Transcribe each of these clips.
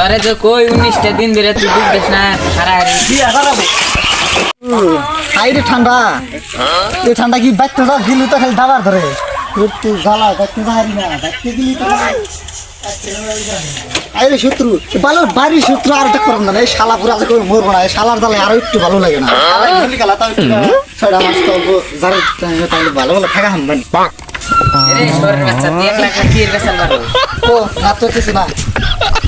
अरे जो कोई 19 दिन धरे तू दूध बेचना खरा रे বিয়া করাবো আইরে ঠান্ডা এই ঠান্ডা কি বাইতে দাও দিলু তো খালি দাবার ধরে একটু গালা বাইতে হারি না বাইতে দিলি তো আইরে শত্রু ভালো বাড়ি শত্রু আর একটা করব না এই শালা পুরো আজকে মরবো না এই শালার দালে আরো একটু ভালো লাগে না গলি গালা তাও একটু ছড়া মাছ তো যারে তাহলে ভালো ভালো থাকা হামবান अरे छोर बच्चा 1 लाख की रे साल बारो ও না তো কিছু না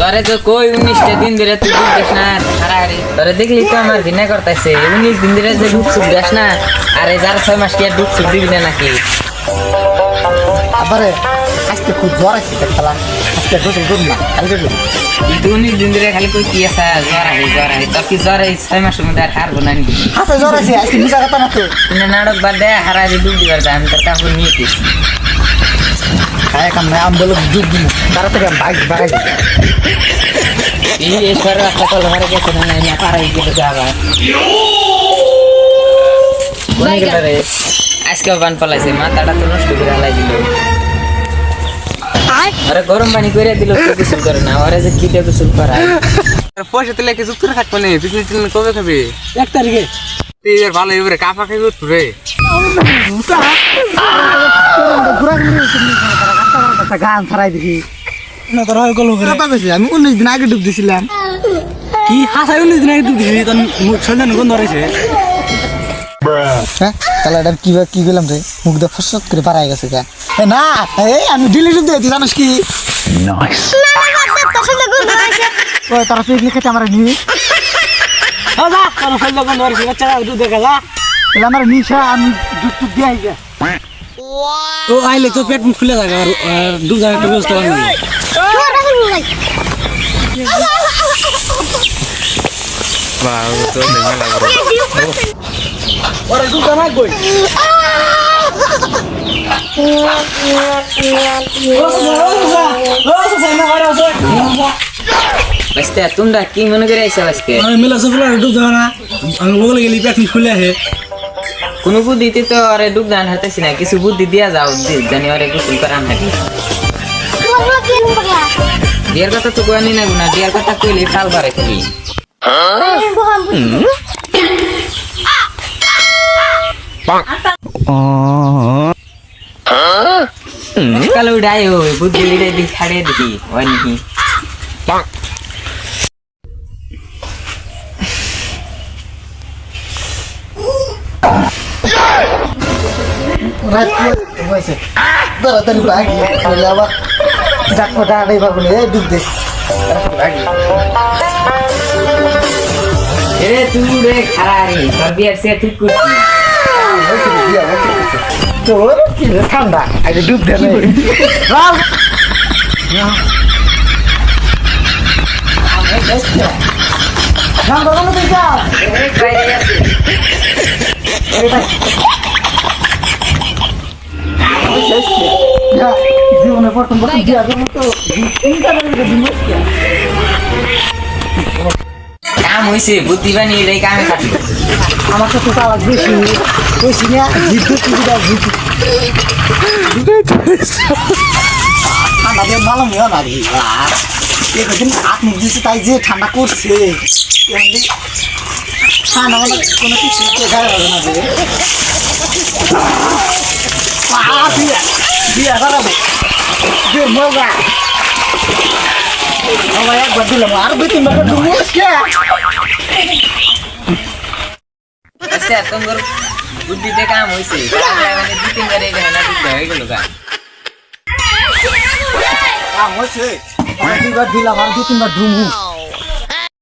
अरे जो कोई 19 दिन धरे तू दूध बेचना खरा रे अरे देखली तो আমার ভিনা করতেছে 19 দিন ধরে যে দুধ সুদ বেচ না আরে যার 6 মাস কি দুধ সুদ দিবি না নাকি আবারে আজকে খুব জ্বর আছে খেলা আজকে দুধ দুধ না কালকে দুধ 19 दिन ধরে খালি কই কি আছে জ্বর আছে তো কি জ্বর এই 6 মাসের মধ্যে আর হারবো না নি হাসে জ্বর আছে আজকে নিচা কথা না তো না নাটক বাদ দে হারা রে দুধ দিবার দাম তোর কাপড় নিয়ে কি খায় কাম না আম বলে দুধ দিমু তারা থেকে বাইক বাড়াই এই ছোর রাস্তা কল ঘরে গেছে না না পারাই গিয়ে যাবা কোন গেল রে আজকে বান পালাইছে মাথাটা তো নষ্ট করে আলাই দিল আরে গরম পানি করে দিল তো কিছু করে না আরে যে কি দেব সুল করা পয়সা তুলে কিছু তুলে থাকবে না পিছনে টিনে কবে খাবে 1 তারিখে তুই এর ভালো এবারে কাপা খাইবে রে গান ছাড়াই দেখি না তোর হয় গল্প করে কথা কইছি আমি 19 দিন আগে ডুব দিছিলাম কি হাসাই 19 দিন আগে ডুব দিছি তখন মুখ ছলন গন্ধ ধরেছে হ্যাঁ তাহলে এটা কি গেলাম রে মুখ দা ফসত করে পারাই গেছে কা না এই আমি ডিলিট দিয়ে দিই জানিস কি নাইস ওই তারা পিকনিক খেতে আমরা নিয়ে দাদা কোন ফেল গন্ধ ধরেছে বাচ্চা দুধ দেখা যা এলা আমার নিশা আমি দুধ টুক দিয়ে আইগা ও আইলে তো পেট খুলে থাকে আর দুধ জায়গা একটা ব্যবস্থা করবে বাহ তো দেখা লাগবে ওরে দুধ না কই বসতে তোমরা কি মনে করে আইছো আজকে আমি মেলা সফল দুধ দাও না আমি বলে গেলি পেট খুলে আছে কোনো বুদ্ধি তো আরে ডুব দান হাতেছি না কিছু বুদ্ধি দিয়া যাও জানি আরে গোসল করাম নাকি বিয়ার কথা তো কইনি না গুনা বিয়ার কথা কইলে ফাল বারে কি কালো উড়াই ওই বুদ্ধি লিড়ে দি ছাড়ে দেখি ওই নাকি রাত হইছে তাড়াতাড়ি ভাগি তাহলে আবার ডাকটা আড়াই ভাবলে ডুব দে এরে তুই রে খারা রে তোর বিয়ার সে ঠিক করছিস তোর কি ঠান্ডা আগে ডুব দে রাম রাম বাবা তুই যা এরে কই আছে আরে ভাই জীবনে প্রথম দিয়া তো চিন্তা করে দিন কাম হইছে বুদ্ধি বানিয়ে এই কামে খাটি আমার তো তালা বেশি বেশি না বিদ্যুৎ সুবিধা ঠান্ডা দিয়ে ভালো মেয়ে না রে একদিন হাত মুখ দিচ্ছে তাই যে ঠান্ডা করছে ঠান্ডা মানে কোনো কিছু দেখা যাবে না রে বিয়া করাবো যে মজা আমার একবার দিলাম আর 2-3 বার ডুবো আজকে আচ্ছা তোমার বুদ্ধিতে কাম হইছে মানে 2-3 বার এই না দিতে হয়ে গেল গা হয়েছে 2 বার দিলাম আর 2-3 বার ডুবো